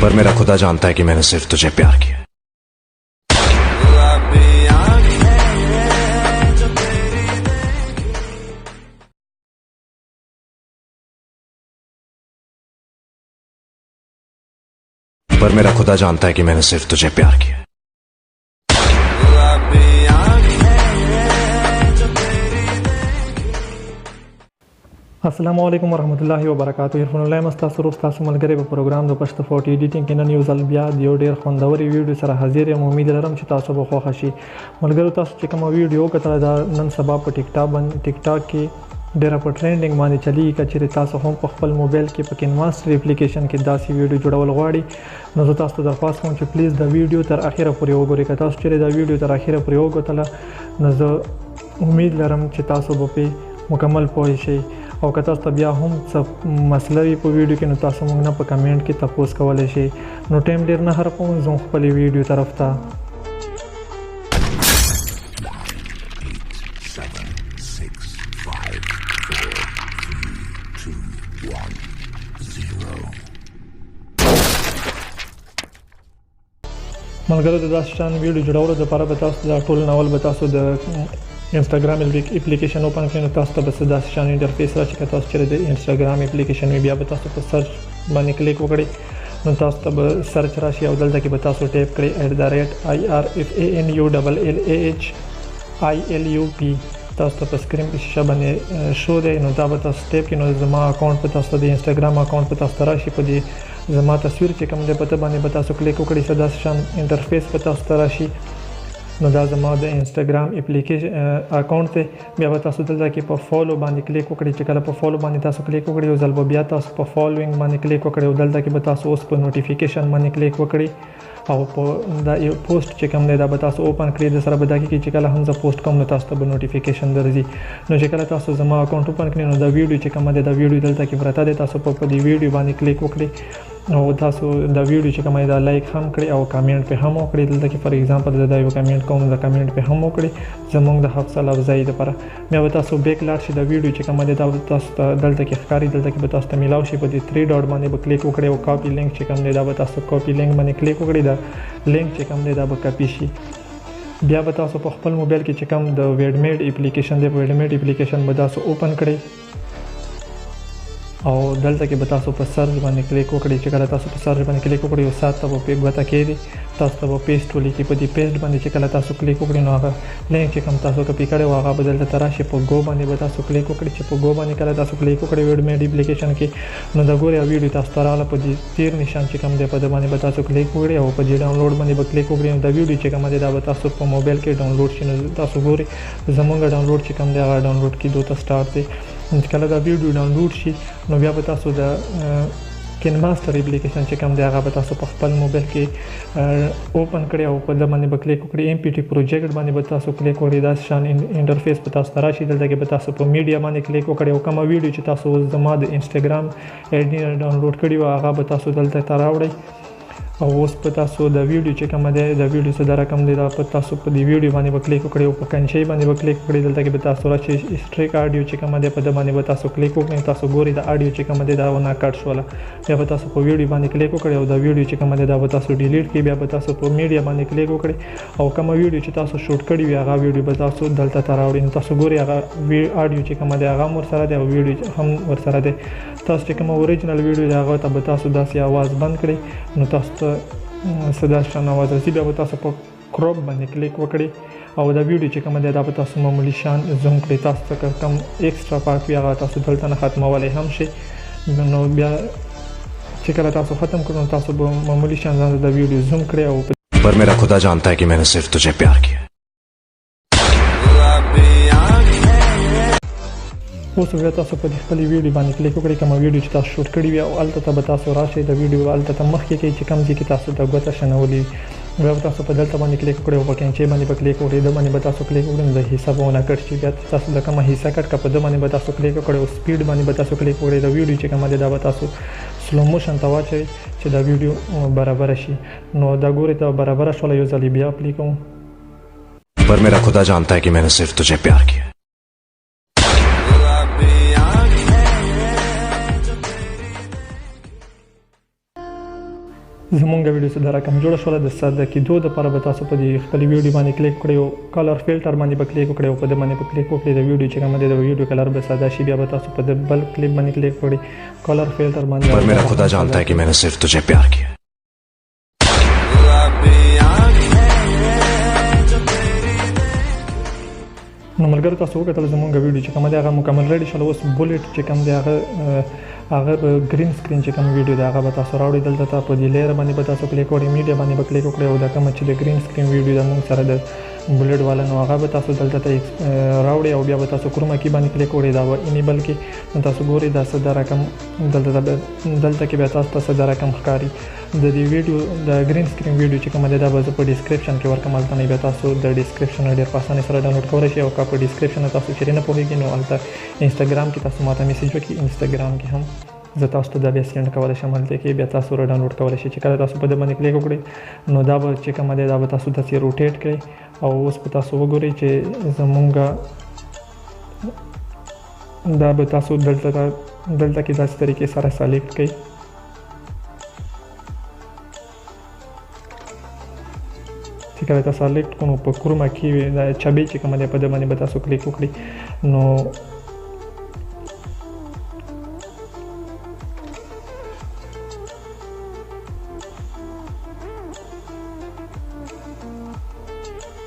पर मेरा खुदा जानता है कि मैंने सिर्फ तुझे प्यार किया। पर मेरा खुदा जानता है कि मैंने सिर्फ तुझे प्यार किया। अस्सलामु अलैकुम वरहमतुल्लाहि वबरकातुहू। इरफानुल्लाह मस्तासु रुस्तासु मलګری په پروګرام د پښتو فوټ ایډیټینګ کې نن یو ځل بیا د یو ډیر خوندوري ویډیو سره حاضر یم. امید لرم چې تاسو به خوښ شي. ملګرو تاسو چې کوم ویډیو کتل دا نن سبا په ټیک ټاک کې ډیر په ټرینډینګ باندې چلی کچې تاسو هم په خپل موبایل کې په کینواسټر اپلیکیشن کې داسې ویډیو جوړول غواړي نو زه تاسو ته درخواست کوم چې پلیز دا ویډیو تر اخره پورې وګورئ. که تاسو چې دا ویډیو تر اخره پورې وګورئ نو زه امید لرم چې تاسو به په مکمل پوه شئ او که تاسو ته بیا هم څه مسله وي په ویډیو کې نو تاسو موږ نه په کمنټ کې تپوس کولی شئ. نو ټایم ډیر نه هرپوم زه خپلې ویډیو طرف ته. ملګرو د داسې شان ویډیو جوړولو دپاره به تاسو دا ټول ناول به تاسو د انسټاګرام اپلیکیشن اوپن کړئ نو تاسو ته به داسې شان انټرفیس راشي. که تاسو چېرې د انسټاګرام اپلیکیشن وي بیا به تاسو په سرچ باندې کلیک وکړئ نو تاسو ته به سرچ راشي او دلته کې به تاسو ټایپ کړئ @IRFANULLAHILUP. تاسو ته په سکرین په شیشه باندې شو دی نو دا به تاسو ټایپ کړئ نو زما اکاونټ په تاسو د انسټاګرام اکاونټ په تاسو راشي. په دې زما تصویر چې کوم دی په ته باندې به تاسو کلیک وکړئ داسې شان انټرفیس په تاسو ته راشي. نو دا زما د انسټاګرام اپلیکیشن اکاونټ دی. بیا به تاسو دلته کې په فالو باندې کلیک وکړئ. چې کله په فالو باندې تاسو کلیک وکړئ یو ځل به بیا تاسو په فالوینګ باندې کلیک وکړئ او دلته کې به تاسو اوس په نوټیفیکیشن باندې کلیک وکړئ او په دا یو پوسټ چې کوم دی دا به تاسو اوپن کړئ. د سره به دا کې چې کله هم زه پوسټ کوم نو تاسو ته به نوټیفیکیشن درځي. نو چې کله تاسو زما اکاونټ اوپن کړئ نو دا ویډیو چې کوم دی دا ویډیو دلته کې پرته دی. تاسو په دې ویډیو باندې کلیک وکړئ او تاسو دا ویډیو چې کوم دی دا لایک هم کړئ او کمنټ په هم وکړئ. دلته کې فار ایگزامپل دا یو کمنټ کوم دا کمنټ په هم وکړئ زموږ د حوصله افزایي لپاره. بیا به تاسو بیک لاړ شئ. دا ویډیو چې کوم دی دا تاسو ته دلته کې ښکاري. دلته کې به تاسو ته میلاو شي. په دې 3 ډاټ باندې به کلیک وکړئ او کاپی لینک چې کوم دی دا به تاسو کاپی لینک باندې کلیک وکړئ. دا لینک چې کوم دی دا به کاپی شي. بیا به تاسو په خپل موبایل کې چې کوم د ویډمیډ اپلیکیشن دی ویډمیډ اپلیکیشن به تاسو اوپن کړئ او دلته کې به تاسو په سرچ باندې کلیک وکړئ. چې کله تاسو په سرچ باندې کلیک وکړئ یو سات ته به ګوته کېږي تاسو ته به پیسټ ولیکي. په دې پیسټ باندې چې کله تاسو کلیک وکړئ نو هغه لینک چې کوم تاسو کپی کړی و هغه به دلته ته راشي. په ګو باندې به تاسو کلیک وکړئ. چې په ګو باندې کله تاسو کلیک وکړئ ویډمیډ اپلیکیشن کې نو دا ګورئ ویډیو تاسو ته راغله. په دې تیر نشان چې کوم دی په دې باندې به تاسو کلیک وکړئ او په دې ډاونلوډ باندې به کلیک وکړئ. دا ویډیو چې کوم دی دا به تاسو په موبایل کې ډاونلوډ شي. نو تاسو ګورئ زمونږ ډاونلوډ چې کوم دی هغه ډاونلوډ کېدو ته سټارټ دی. کله دا ویډیو ډاونلوډ شي نو بیا به تاسو د کینماستر اپلیکیشن چې کوم دی هغه به تاسو په خپل موبایل کې اوپن کړئ او په د باندې به کلیک وکړئ. MPT پروجیکټ باندې به تاسو کلیک وکړئ. دا شان انټرفیس په تاسو ته راشي. دلته کې به تاسو په میډیا باندې کلیک وکړئ او کومه ویډیو چې تاسو زما د انسټاګرام ایډ ډاونلوډ کړی و هغه به تاسو دلته ته راوړئ او اوس په تاسو د ویډیو چې کوم دی د ویډیو څه د رقم دی دا په تاسو په دې ویډیو باندې به کلیک وکړئ او په کنچې باندې به کلیک وکړئ. دلته کې به تاسو راشي اسټریک اډیو چې کوم دی په د باندې به تاسو کلیک وکړئ. تاسو ګورئ د اډیو چې کوم دی دا ونه کټ شوله. بیا به تاسو په ویډیو باندې کلیک وکړئ او دا ویډیو چې کوم دی دا به تاسو ډیلیټ کړئ. بیا به تاسو په میډیا باندې کلیک وکړئ او کوم ویډیو چې تاسو شوټ کړی وي هغه ویډیو به تاسو دلته ته راوړئ. نو تاسو ګورئ هغه اډیو چې کوم دی هغه هم ورسره دی او ویډیو هم ورسره دی. تاسو چې کوم اوریجنل ویډیو دی هغه ته به تاسو داسې आवाज بند کړئ نو تاسو ته صدا شان आवाज راځي. بیا به تاسو په کروپ باندې کلیک وکړئ او دا ویډیو چې کوم دی دا به تاسو معمولی شان زوم کړئ. تاسو ته کوم ایکسترا پارت وي هغه تاسو دلته نه ختمولی هم شي. نو بیا چې کله تاسو ختم کړئ نو تاسو به معمولی شان ځان د ویډیو زوم کړئ او पर मेरा खुदा जानता है कि मैंने सिर्फ तुझे प्यार किया. اوس بیا تاسو په خپل ویډیو باندې کلیک وکړئ. کوم ویډیو چې تاسو شوټ کړی وي او الته ته به تاسو راشئ د ویډیو الته ته مخکې کې چې کوم ځای کې تاسو د ګوته شنولي بیا به تاسو په دلته باندې کلیک وکړئ او په کنچې باندې به کلیک وکړئ. د باندې به تاسو کلیک وکړئ د حصه به ونه کټ شي. بیا تاسو د کومه حصه کټ که په د باندې به تاسو کلیک وکړئ او سپیډ باندې به تاسو کلیک وکړئ. د ویډیو چې کومه دی دا به تاسو سلو موشن ته واچوئ چې دا ویډیو برابر شي. نو دا ګورئ ته برابر شوله. یو ځل بیا پلی کوم. पर मेरा खुदा जानता है कि मैंने सिर्फ तुझे प्यार किया. زمونږ ویډیو څه د رقم جوړه شوله د سر د کېدو دپاره به تاسو په دې خپلې ویډیو باندې کلیک وکړئ او کلر فلټر باندې به کلیک وکړئ او په دې باندې به کلیک وکړئ د ویډیو چې کومه دی د ویډیو کلر به ساده شي بیا به تاسو په دې بل کلیپ باندې کلیک وکړئ کلر فلټر باندې पर मेरा खुदा जानता है कि मैंने सिर्फ तुझे प्यार किया نو ملګرو تاسو وکتل زمونږ ویډیو چې کومه دی هغه مکمل ریډي شوله اوس بولټ چې کوم دی هغه ګرین سکرین چې کوم ویډیو دی هغه به تاسو راوړئ دلته ته په دې لیر باندې به تاسو کلیک وکړئ میډیا باندې به کلیک وکړئ او دا کومه چې د ګرین سکرین ویډیو ده موږ سره د بولټ والا نو هغه به تاسو دلته ته راوړئ او بیا به تاسو کروما کی باندې کلیک وکړئ دا به انیبل کې نو تاسو ګورئ دا څه د رقم دلته کې بیا تاسو ته څه د رقم ښکاري د دې ویډیو د ګرین سکرین ویډیو چې کومه دی دا به زه په ډسکرپشن کې ورکوم هلته نه بیا تاسو د ډسکرپشن ډېر په اسانۍ سره ډاونلوډ کولی شئ او که په ډسکرپشن تاسو چیرې نه پوهېږئ نو هلته انسټاګرام کې تاسو ماته میسیج وکړئ انسټاګرام کې هم زه تاسو ته دا بیا سینډ کولی شم هلته کې بیا تاسو را ډاونلوډ کولی شئ چې کله تاسو په دې باندې کلیک وکړئ نو دا به چې کومه دی دا به تاسو داسې روټیټ کړئ او اوس به تاسو وګورئ چې زمونږ دا به تاسو دلته کې داسې طریقې سره سلیکټ کړئ چې کله تاسو سلیکټ کړو نو په کروما کې دا چابې چې کومه دی په دې باندې به تاسو کلیک وکړئ نو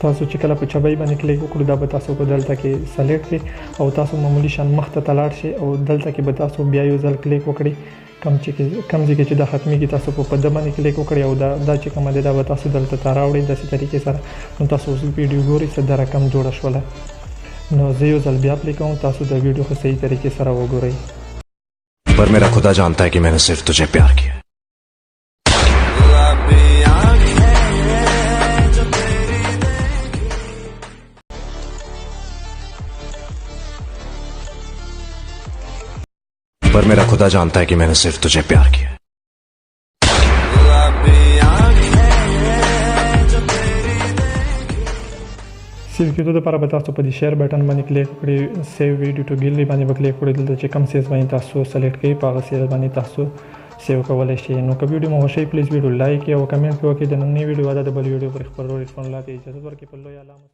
تاسو چې کله په چابۍ باندې کلیک وکړو دا به تاسو په دلته کې سلیکټ کړئ او تاسو معمولی شان مخته ته لاړ شئ او دلته کې به تاسو بیا یو ځل کلیک وکړئ کم ځای کې چې دا ختمیږي تاسو په ده باندې کلیک وکړئ او دا چې کومه دی دا به تاسو دلته ته راوړئ داسې طریقې سره نو تاسو اوس ویډیو ګورئ څه د رقم جوړه شوله نو زه یو ځل بیا پلی کوم تاسو د ویډیو ښه صحیح طریقې سره وګورئ पर मेरा खुदा जानता है कि मैंने सिर्फ तुझे प्यार किया पर मेरा खुदा जानता है कि मैंने सिर्फ तुझे प्यार किया سیو کېدو دپاره به تاسو په دې شیر بټن باندې کلیک وکړئ سیو ویډیو ټو ګیلري باندې به کلیک وکړئ دلته چې کوم سیز باندې تاسو سلیکټ کوئ په هغه سیز باندې تاسو سیو کولی شئ نو که ویډیو مو خوښوي پلیز ویډیو لایک کړئ او کمنټ پې وکړئ د نننۍ ویډیو واده د بل ویډیو پر خپل رول لا ته اجازه ورکړئ په لوی علامه